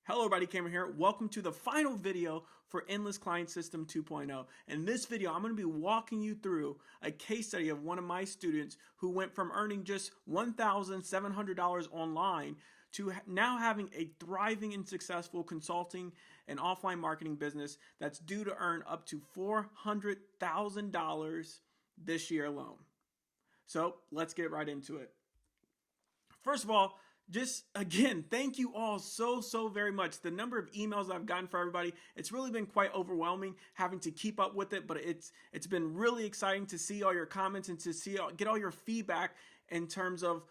Hello everybody, Cameron here. Welcome to the final video for Endless Client System 2.0. In this video, I'm going to be walking you through a case study of one of my students who went from earning just $1,700 online to now having a thriving and successful consulting and offline marketing business that's due to earn up to $400,000 this year alone. So let's get right into it. First of all, just again, thank you all so very much. The number of emails I've gotten for everybody, it's really been quite overwhelming having to keep up with it, but it's been really exciting to see all your comments and to get all your feedback in terms of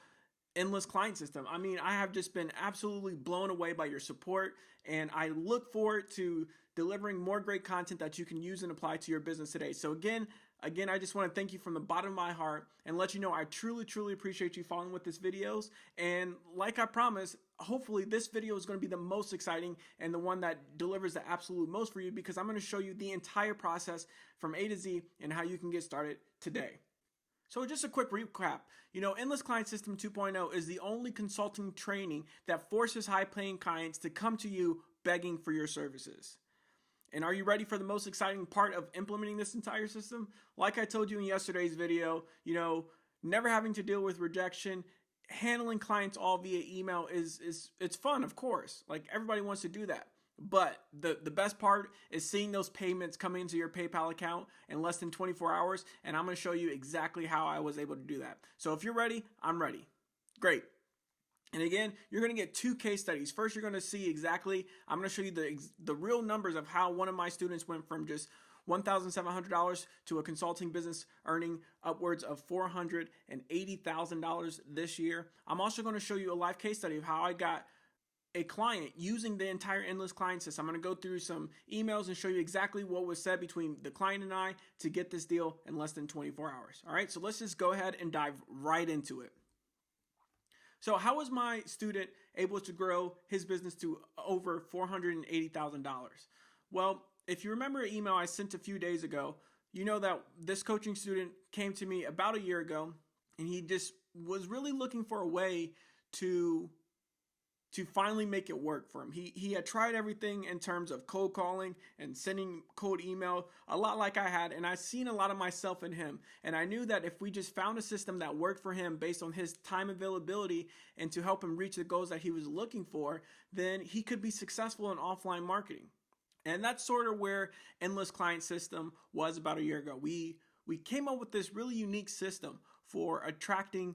Endless Client System. I mean, I have just been absolutely blown away by your support, and I look forward to delivering more great content that you can use and apply to your business today. So again, I just want to thank you from the bottom of my heart and let you know I truly appreciate you following with these videos. And like I promised, hopefully this video is going to be the most exciting and the one that delivers the absolute most for you, because I'm going to show you the entire process from A to Z and how you can get started today. So just a quick recap. Endless Client System 2.0 is the only consulting training that forces high-paying clients to come to you begging for your services. And are you ready for the most exciting part of implementing this entire system? Like I told you in yesterday's video, never having to deal with rejection, handling clients all via email it's fun, of course. Like, everybody wants to do that. But the best part is seeing those payments come into your PayPal account in less than 24 hours. And I'm going to show you exactly how I was able to do that. So if you're ready, I'm ready. Great. And again, you're going to get two case studies. First, you're going to see exactly, I'm going to show you the real numbers of how one of my students went from just$1,700 to a consulting business earning upwards of $480,000 this year. I'm also going to show you a live case study of how I got a client using the entire Endless Client System. I'm going to go through some emails and show you exactly what was said between the client and I to get this deal in less than 24 hours. All right, so let's just go ahead and dive right into it. So how was my student able to grow his business to over $480,000? Well, if you remember an email I sent a few days ago, you know that this coaching student came to me about a year ago, and he just was really looking for a way to finally make it work for him. He had tried everything in terms of cold calling and sending cold email, a lot like I had, and I've seen a lot of myself in him. And I knew that if we just found a system that worked for him based on his time availability and to help him reach the goals that he was looking for, then he could be successful in offline marketing. And that's sort of where Endless Client System was about a year ago. We came up with this really unique system for attracting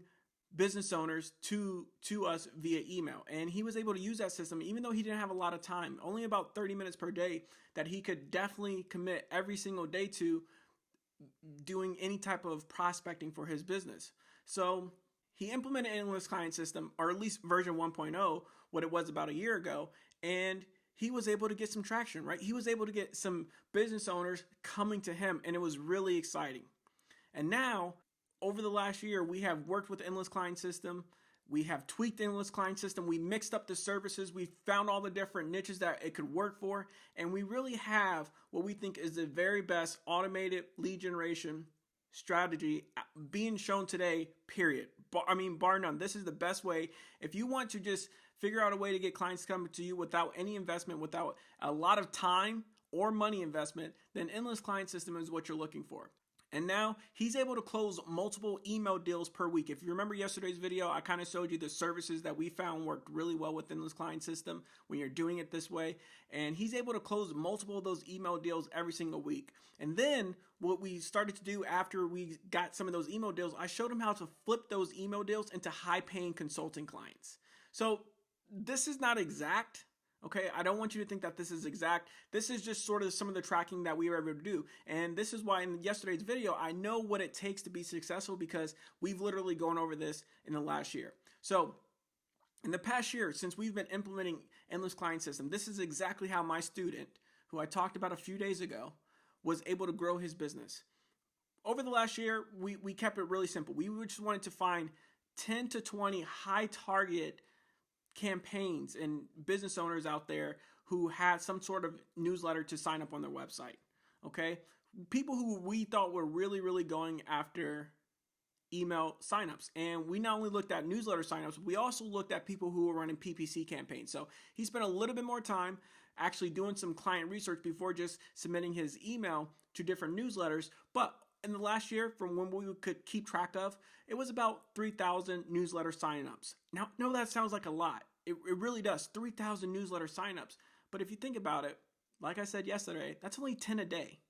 business owners to us via email. And he was able to use that system even though he didn't have a lot of time, only about 30 minutes per day that he could definitely commit every single day to doing any type of prospecting for his business. So he implemented Endless Client System, or at least version 1.0, what it was about a year ago, and he was able to get some traction, right? He was able to get some business owners coming to him, and it was really exciting. And now, over the last year, we have worked with Endless Client System. We have tweaked Endless Client System. We mixed up the services. We found all the different niches that it could work for. And we really have what we think is the very best automated lead generation strategy being shown today, period. Bar none. This is the best way. If you want to just figure out a way to get clients coming to you without any investment, without a lot of time or money investment, then Endless Client System is what you're looking for. And now he's able to close multiple email deals per week. If you remember yesterday's video, I kind of showed you the services that we found worked really well with Endless Client System when you're doing it this way. And he's able to close multiple of those email deals every single week. And then what we started to do after we got some of those email deals, I showed him how to flip those email deals into high-paying consulting clients. So this is not exact. Okay, I don't want you to think that this is exact. This is just sort of some of the tracking that we were able to do. And this is why in yesterday's video, I know what it takes to be successful, because we've literally gone over this in the last year. So in the past year, since we've been implementing Endless Client System, this is exactly how my student, who I talked about a few days ago, was able to grow his business. Over the last year, we kept it really simple. We just wanted to find 10 to 20 high target campaigns and business owners out there who had some sort of newsletter to sign up on their website. Okay, people who we thought were really going after email signups. And we not only looked at newsletter signups, we also looked at people who were running PPC campaigns. So he spent a little bit more time actually doing some client research before just submitting his email to different newsletters. But in the last year, from when we could keep track of, it was about 3,000 newsletter signups. Now, no, that sounds like a lot. It really does, 3,000 newsletter signups. But if you think about it, like I said yesterday, that's only 10 a day.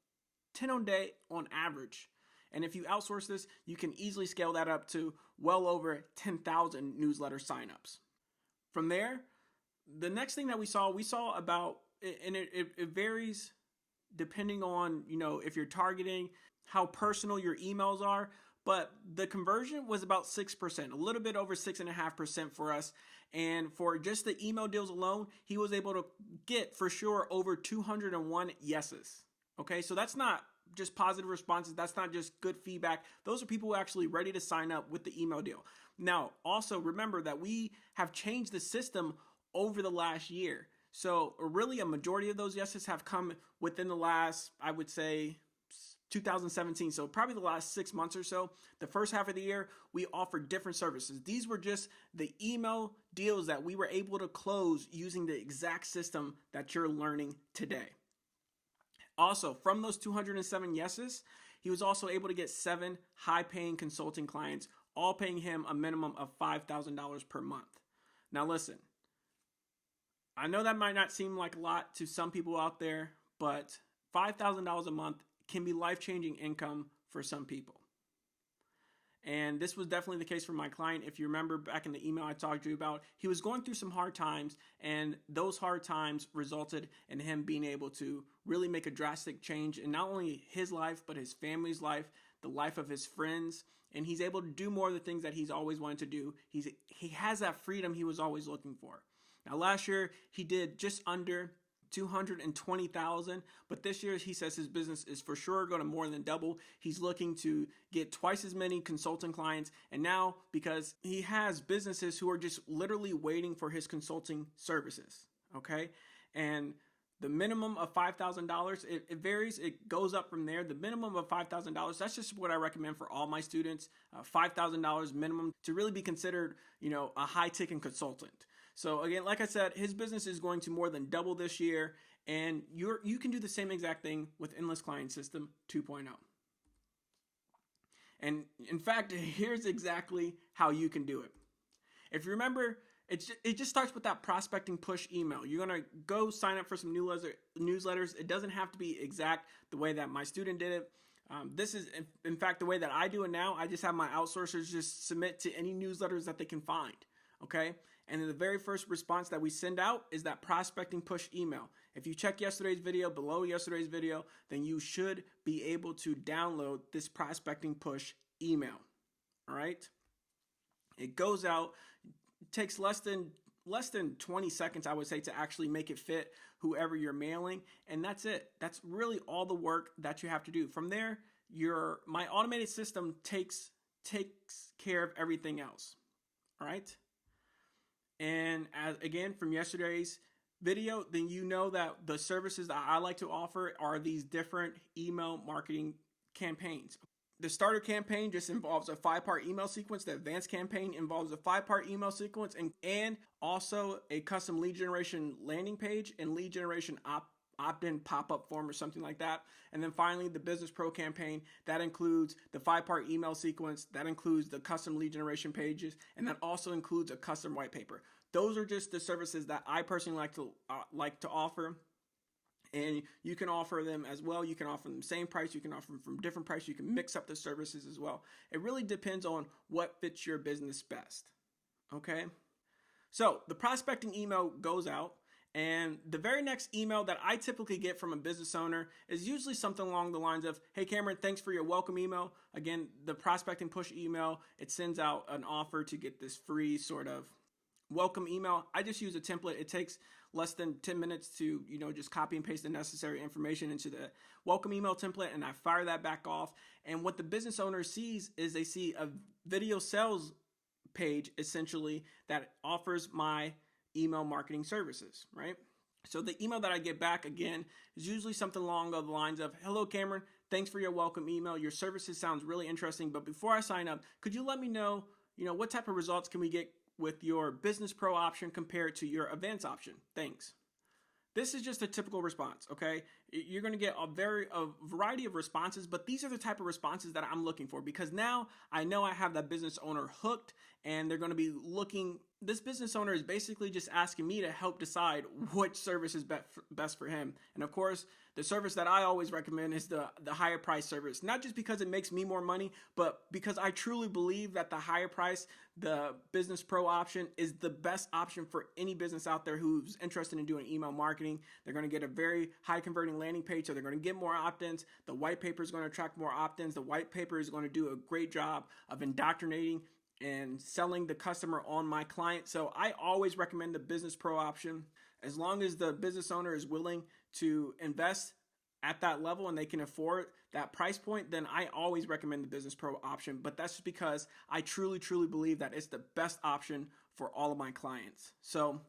10 a day on average. And if you outsource this, you can easily scale that up to well over 10,000 newsletter signups. From there, the next thing that we saw about, and it varies depending on, if you're targeting, how personal your emails are, but the conversion was about 6%, a little bit over 6.5% for us. And for just the email deals alone, he was able to get for sure over 201 yeses. Okay, so that's not just positive responses. That's not just good feedback. Those are people who are actually ready to sign up with the email deal. Now, also remember that we have changed the system over the last year. So really a majority of those yeses have come within the last, I would say, 2017. So probably the last 6 months or so. The first half of the year, we offered different services. These were just the email deals that we were able to close using the exact system that you're learning today. Also, from those 207 yeses, he was also able to get 7 high-paying consulting clients, all paying him a minimum of $5,000 per month. Now listen, I know that might not seem like a lot to some people out there, but $5,000 a month can be life-changing income for some people. And this was definitely the case for my client. If you remember back in the email I talked to you about, he was going through some hard times, and those hard times resulted in him being able to really make a drastic change in not only his life, but his family's life, the life of his friends, and he's able to do more of the things that he's always wanted to do. He has that freedom he was always looking for. Now, last year, he did just under 220,000, but this year he says his business is for sure going to more than double. He's looking to get twice as many consulting clients, and now because he has businesses who are just literally waiting for his consulting services, okay? And the minimum of $5,000, it varies. It goes up from there. The minimum of $5,000, that's just what I recommend for all my students, $5,000 minimum to really be considered, a high-ticket consultant. So again, like I said, his business is going to more than double this year, and you can do the same exact thing with Endless Client System 2.0. And in fact, here's exactly how you can do it. If you remember, it just starts with that prospecting push email. You're going to go sign up for some newsletters. It doesn't have to be exact the way that my student did it. This is, in fact, the way that I do it now. I just have my outsourcers just submit to any newsletters that they can find, okay? And then the very first response that we send out is that prospecting push email. If you check yesterday's video, below yesterday's video, then you should be able to download this prospecting push email, all right? It goes out, it takes less than 20 seconds, I would say, to actually make it fit whoever you're mailing, and that's it. That's really all the work that you have to do. From there, my automated system takes care of everything else, all right? And again, from yesterday's video, then you know that the services that I like to offer are these different email marketing campaigns. The starter campaign just involves a 5-part email sequence. The advanced campaign involves a 5-part email sequence and also a custom lead generation landing page and lead generation opt-in pop-up form or something like that. And then finally, the Business Pro campaign, that includes the 5-part email sequence, that includes the custom lead generation pages, and that also includes a custom white paper. Those are just the services that I personally like to offer. And you can offer them as well. You can offer them the same price. You can offer them from different prices. You can mix up the services as well. It really depends on what fits your business best. Okay? So the prospecting email goes out. And the very next email that I typically get from a business owner is usually something along the lines of, hey, Cameron, thanks for your welcome email. Again, the prospecting push email, it sends out an offer to get this free sort of welcome email. I just use a template. It takes less than 10 minutes to, just copy and paste the necessary information into the welcome email template, and I fire that back off. And what the business owner sees is they see a video sales page, essentially, that offers my email marketing services, right? So the email that I get back, again, is usually something along the lines of, hello, Cameron, Thanks for your welcome email. Your services sounds really interesting, but before I sign up, could you let me know, what type of results can we get with your Business Pro option compared to your Advanced option? Thanks. This is just a typical response, okay? You're going to get a variety of responses, but these are the type of responses that I'm looking for, because now I know I have that business owner hooked, and they're going to be looking. This business owner is basically just asking me to help decide which service is best for him. And of course, the service that I always recommend is the higher price service, not just because it makes me more money, but because I truly believe that the higher price, the Business Pro option, is the best option for any business out there who's interested in doing email marketing. They're going to get a very high converting landing page, so they're going to get more opt-ins. The white paper is going to attract more opt-ins. The white paper is going to do a great job of indoctrinating and selling the customer on my client. So I always recommend the Business Pro option. As long as the business owner is willing to invest at that level and they can afford that price point, then I always recommend the Business Pro option. But that's just because I truly believe that it's the best option for all of my clients. So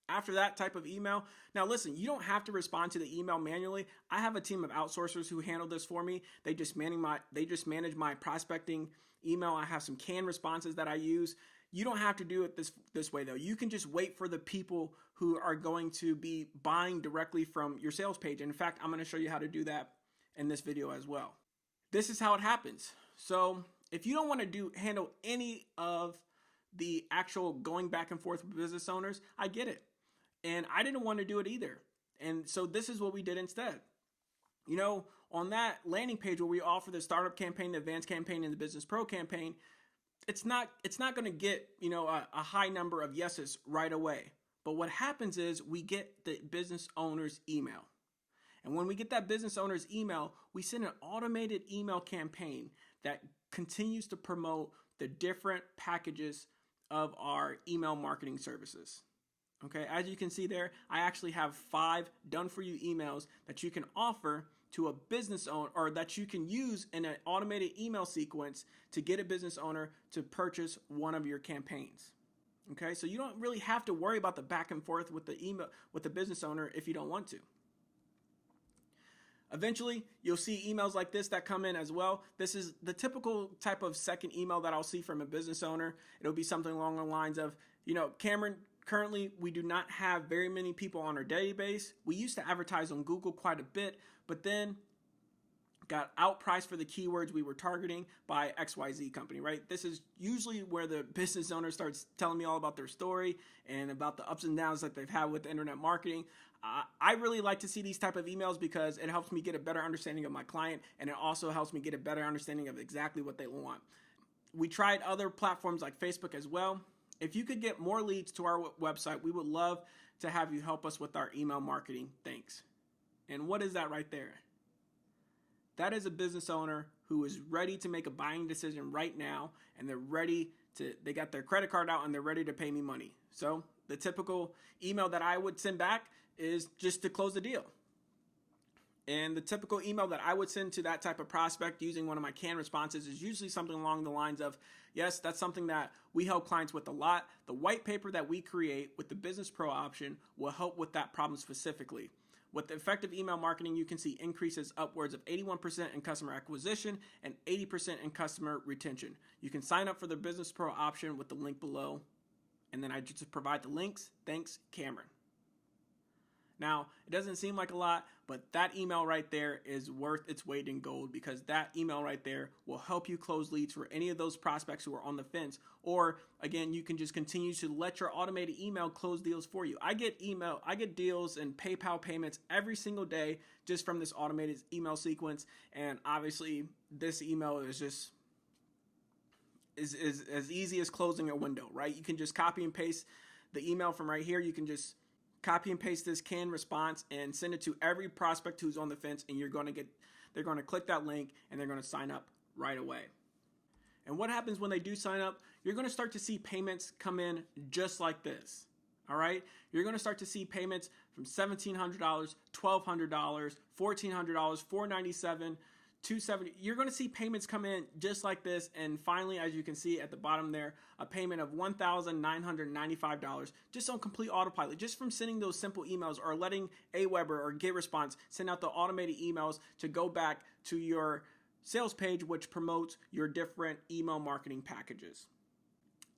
after that type of email, now listen, you don't have to respond to the email manually. I have a team of outsourcers who handle this for me. They just manage my prospecting email. I have some canned responses that I use. You don't have to do it this way though. You can just wait for the people who are going to be buying directly from your sales page. And in fact, I'm going to show you how to do that in this video as well. This is how it happens. So if you don't want to handle any of the actual going back and forth with business owners, I get it. And I didn't want to do it either. And so this is what we did instead. On that landing page where we offer the startup campaign, the advanced campaign, and the Business Pro campaign, it's not going to get, a high number of yeses right away. But what happens is we get the business owner's email. And when we get that business owner's email, we send an automated email campaign that continues to promote the different packages of our email marketing services. Okay, as you can see there, I actually have 5 done-for-you emails that you can offer to a business owner, or that you can use in an automated email sequence to get a business owner to purchase one of your campaigns. Okay, so you don't really have to worry about the back and forth with the email with the business owner if you don't want to. Eventually, you'll see emails like this that come in as well. This is the typical type of second email that I'll see from a business owner. It'll be something along the lines of, Cameron, currently we do not have very many people on our database. We used to advertise on Google quite a bit, but then got outpriced for the keywords we were targeting by XYZ company, right? This is usually where the business owner starts telling me all about their story and about the ups and downs that they've had with internet marketing. I really like to see these type of emails because it helps me get a better understanding of my client, and it also helps me get a better understanding of exactly what they want. We tried other platforms like Facebook as well. If you could get more leads to our website, we would love to have you help us with our email marketing. Thanks. And what is that right there? That is a business owner who is ready to make a buying decision right now, and they got their credit card out and they're ready to pay me money. So the typical email that I would send back is just to close the deal. And the typical email that I would send to that type of prospect using one of my canned responses is usually something along the lines of, yes, that's something that we help clients with a lot. The white paper that we create with the Business Pro option will help with that problem specifically. With effective email marketing, you can see increases upwards of 81% in customer acquisition and 80% in customer retention. You can sign up for the Business Pro option with the link below, and then I just provide the links. Thanks, Cameron. Now, it doesn't seem like a lot, but that email right there is worth its weight in gold, because that email right there will help you close leads for any of those prospects who are on the fence. Or again, you can just continue to let your automated email close deals for you. I get deals and PayPal payments every single day just from this automated email sequence. And obviously this email is just is as easy as closing a window, right? You can just copy and paste the email from right here. You can just copy and paste this canned response and send it to every prospect who's on the fence, and they're going to click that link and they're going to sign up right away. And what happens when they do sign up? You're going to start to see payments come in just like this. All right? You're going to start to see payments from $1,700, $1,200, $1,400, $497 $270. You're going to see payments come in just like this. And finally, as you can see at the bottom there, a payment of $1,995 just on complete autopilot, just from sending those simple emails or letting Aweber or GetResponse send out the automated emails to go back to your sales page, which promotes your different email marketing packages.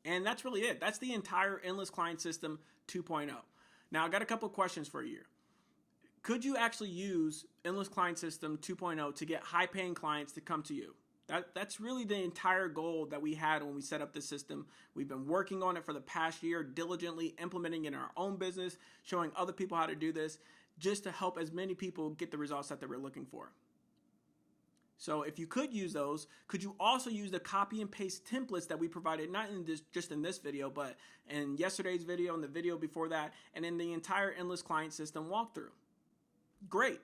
And that's really it. That's the entire Endless Client System 2.0. Now, I got a couple questions for you. Could you actually use Endless Client System 2.0 to get high-paying clients to come to you? That's really the entire goal that we had when we set up the system. We've been working on it for the past year, diligently implementing it in our own business, showing other people how to do this, just to help as many people get the results that they were looking for. So if you could use those, could you also use the copy and paste templates that we provided, not in this, just in this video, but in yesterday's video and the video before that, and in the entire Endless Client System walkthrough? Great.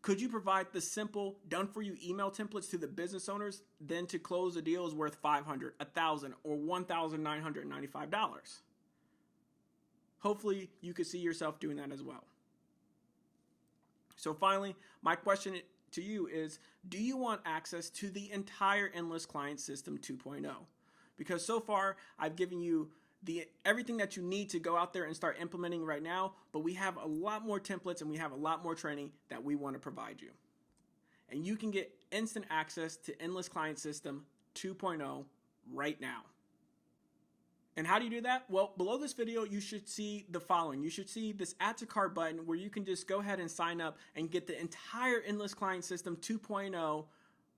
Could you provide the simple done-for-you email templates to the business owners, then to close a deal is worth $500, $1,000, or $1,995? Hopefully, you could see yourself doing that as well. So finally, my question to you is, do you want access to the entire Endless Client System 2.0? Because so far, I've given you everything that you need to go out there and start implementing right now, but we have a lot more templates and we have a lot more training that we want to provide you. And you can get instant access to Endless Client System 2.0 right now. And how do you do that? Well, below this video, you should see the following. You should see this Add to Cart button where you can just go ahead and sign up and get the entire Endless Client System 2.0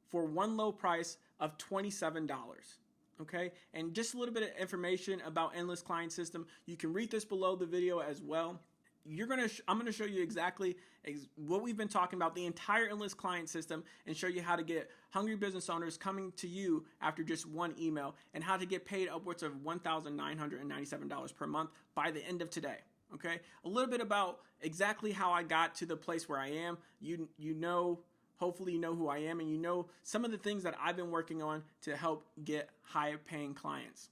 for one low price of $27. Okay, and just a little bit of information about Endless Client System. You can read this below the video as well. I'm gonna show you exactly what we've been talking about, the entire Endless Client System, and show you how to get hungry business owners coming to you after just one email, and how to get paid upwards of $1,997 per month by the end of today. Okay, a little bit about exactly how I got to the place where I am. Hopefully you know who I am, and you know some of the things that I've been working on to help get higher paying clients.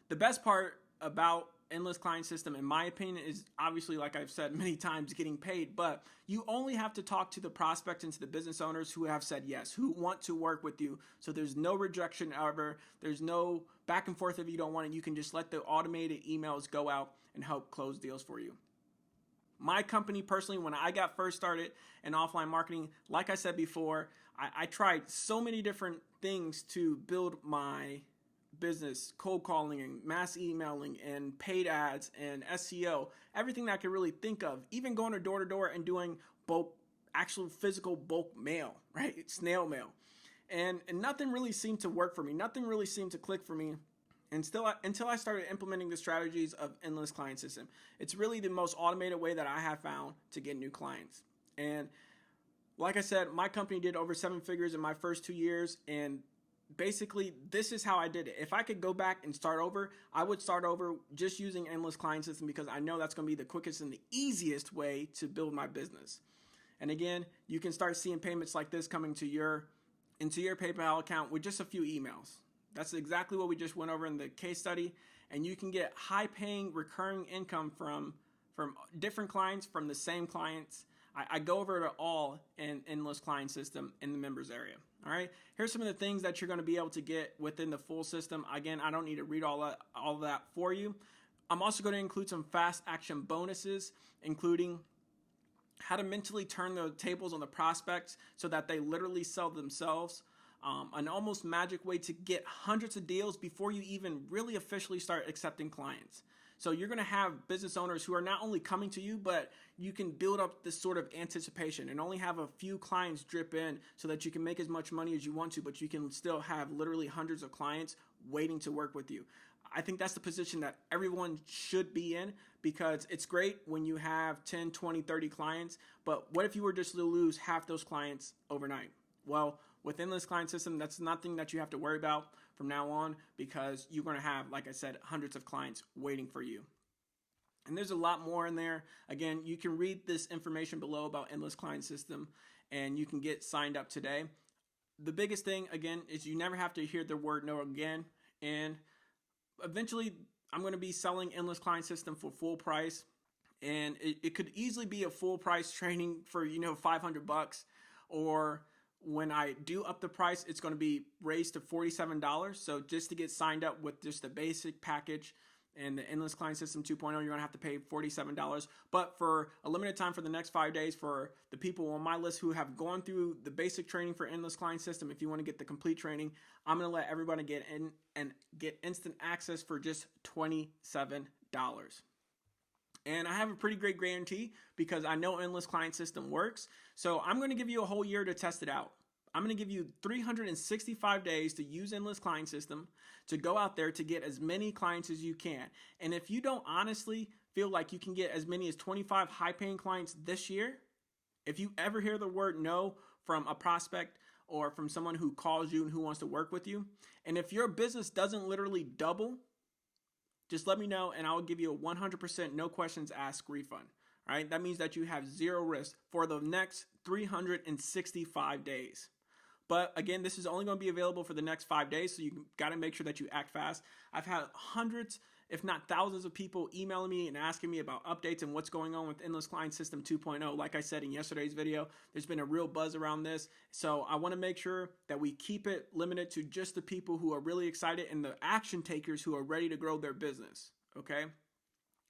The best part about Endless Client System, in my opinion, is obviously, like I've said many times, getting paid, but you only have to talk to the prospects and to the business owners who have said yes, who want to work with you. So there's no rejection ever. There's no back and forth if you don't want it. You can just let the automated emails go out and help close deals for you. My company personally, when I got first started in offline marketing, like I said before, I tried so many different things to build my business: cold calling and mass emailing and paid ads and SEO, everything that I could really think of, even going door to door and doing actual physical bulk mail, right? Snail mail. And nothing really seemed to work for me. Nothing really seemed to click for me. Until I started implementing the strategies of Endless Client System. It's really the most automated way that I have found to get new clients. And like I said, my company did over 7 figures in my first 2 years, and basically this is how I did it. If I could go back and start over, I would start over just using Endless Client System, because I know that's going to be the quickest and the easiest way to build my business. And again, you can start seeing payments like this coming into your PayPal account with just a few emails. That's exactly what we just went over in the case study. And you can get high-paying recurring income from different clients, from the same clients. I go over it all in Endless Client System in the members area. All right. Here's some of the things that you're going to be able to get within the full system. Again, I don't need to read all that for you. I'm also going to include some fast action bonuses, including how to mentally turn the tables on the prospects so that they literally sell themselves. An almost magic way to get hundreds of deals before you even really officially start accepting clients. So you're going to have business owners who are not only coming to you, but you can build up this sort of anticipation and only have a few clients drip in so that you can make as much money as you want to, but you can still have literally hundreds of clients waiting to work with you. I think that's the position that everyone should be in, because it's great when you have 10, 20, 30 clients, but what if you were just to lose half those clients overnight? Well, with Endless Client System, that's nothing that you have to worry about from now on, because you're going to have, like I said, hundreds of clients waiting for you. And there's a lot more in there. Again, you can read this information below about Endless Client System, and you can get signed up today. The biggest thing, again, is you never have to hear the word no again. And eventually, I'm going to be selling Endless Client System for full price. And it could easily be a full price training for, $500, or when I do up the price, it's going to be raised to $47. So just to get signed up with just the basic package and the Endless Client System 2.0, you're going to have to pay $47. But for a limited time for the next 5 days, for the people on my list who have gone through the basic training for Endless Client System, if you want to get the complete training, I'm going to let everybody get in and get instant access for just $27. And I have a pretty great guarantee because I know Endless Client System works. So I'm going to give you a whole year to test it out. I'm going to give you 365 days to use Endless Client System, to go out there to get as many clients as you can. And if you don't honestly feel like you can get as many as 25 high-paying clients this year, if you ever hear the word no from a prospect or from someone who calls you and who wants to work with you, and if your business doesn't literally double, just let me know and I will give you a 100% no questions asked refund. All right? That means that you have zero risk for the next 365 days. But again, this is only going to be available for the next 5 days, so you got to make sure that you act fast. I've had hundreds, if not thousands of people emailing me and asking me about updates and what's going on with Endless Client System 2.0. Like I said in yesterday's video, there's been a real buzz around this. So I want to make sure that we keep it limited to just the people who are really excited and the action takers who are ready to grow their business. Okay?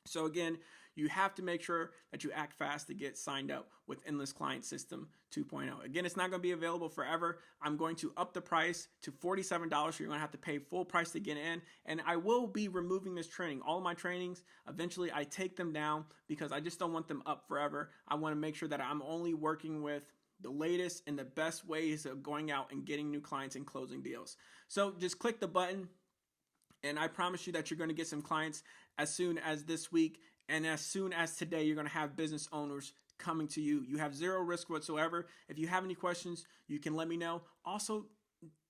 So again, you have to make sure that you act fast to get signed up with Endless Client System 2.0. Again, it's not going to be available forever. I'm going to up the price to $47, so you're going to have to pay full price to get in. And I will be removing this training. All of my trainings, eventually I take them down because I just don't want them up forever. I want to make sure that I'm only working with the latest and the best ways of going out and getting new clients and closing deals. So just click the button, and I promise you that you're going to get some clients as soon as this week. And as soon as today, you're going to have business owners coming to you. You have zero risk whatsoever. If you have any questions, you can let me know. Also,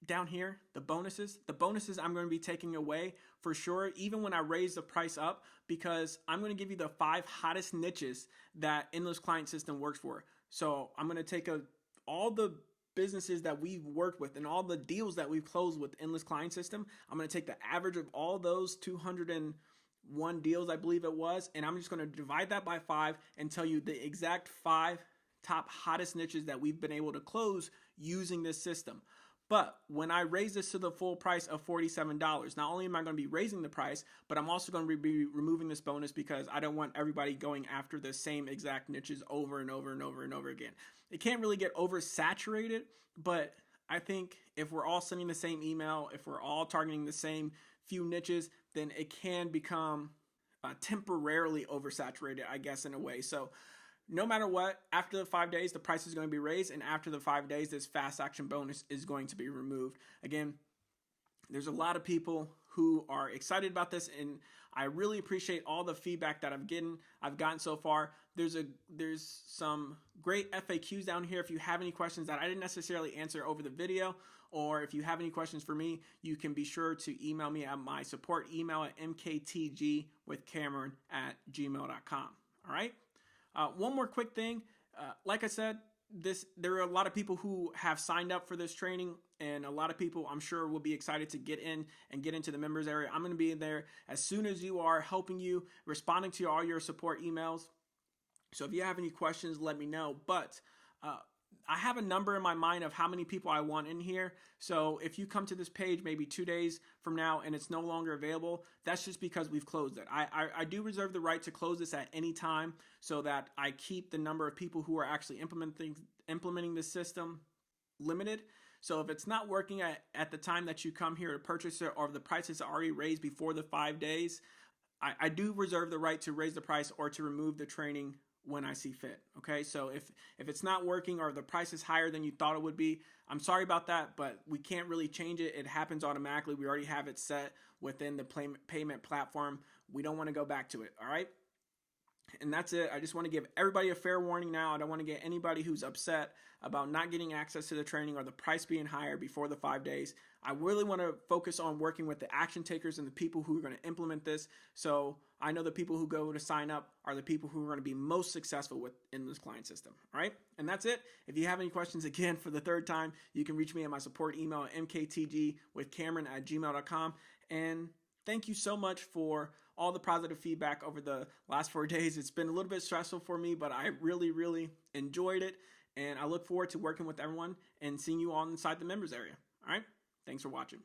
down here, the bonuses I'm going to be taking away for sure, even when I raise the price up, because I'm going to give you the 5 hottest niches that Endless Client System works for. So I'm going to take all the businesses that we've worked with and all the deals that we've closed with Endless Client System. I'm going to take the average of all those 201 deals, I believe it was, and I'm just going to divide that by 5 and tell you the exact 5 top hottest niches that we've been able to close using this system. But when I raise this to the full price of $47, not only am I going to be raising the price, but I'm also going to be removing this bonus because I don't want everybody going after the same exact niches over and over and over and over again. It can't really get oversaturated, but I think if we're all sending the same email, if we're all targeting the same few niches, then it can become temporarily oversaturated, I guess, in a way. So no matter what, after the 5 days, the price is going to be raised. And after the 5 days, this fast action bonus is going to be removed. Again, there's a lot of people who are excited about this, and I really appreciate all the feedback that I've gotten so far. There's some great FAQs down here. If you have any questions that I didn't necessarily answer over the video, or if you have any questions for me, you can be sure to email me at my support email at mktgwithcameron@gmail.com. All right. One more quick thing. Like I said, there are a lot of people who have signed up for this training, and a lot of people I'm sure will be excited to get in and get into the members area. I'm going to be in there as soon as you are, helping you, responding to all your support emails. So if you have any questions, let me know. But I have a number in my mind of how many people I want in here. So if you come to this page maybe 2 days from now and it's no longer available, that's just because we've closed it. I do reserve the right to close this at any time so that I keep the number of people who are actually implementing this system limited. So if it's not working at the time that you come here to purchase it, or if the price is already raised before the 5 days, I do reserve the right to raise the price or to remove the training when I see fit. Okay, so if it's not working or the price is higher than you thought it would be, I'm sorry about that, but we can't really change it. It happens automatically. We already have it set within the payment platform. We don't want to go back to it. All right. And that's it. I just want to give everybody a fair warning now. I don't want to get anybody who's upset about not getting access to the training or the price being higher before the 5 days. I really want to focus on working with the action takers and the people who are going to implement this. So I know the people who go to sign up are the people who are going to be most successful within this client system. All right. And that's it. If you have any questions, again, for the 3rd time, you can reach me at my support email at mktgwithcameron@gmail.com. And thank you so much for all the positive feedback over the last 4 days. It's been a little bit stressful for me, but I really, really enjoyed it. And I look forward to working with everyone and seeing you all inside the members area. All right. Thanks for watching.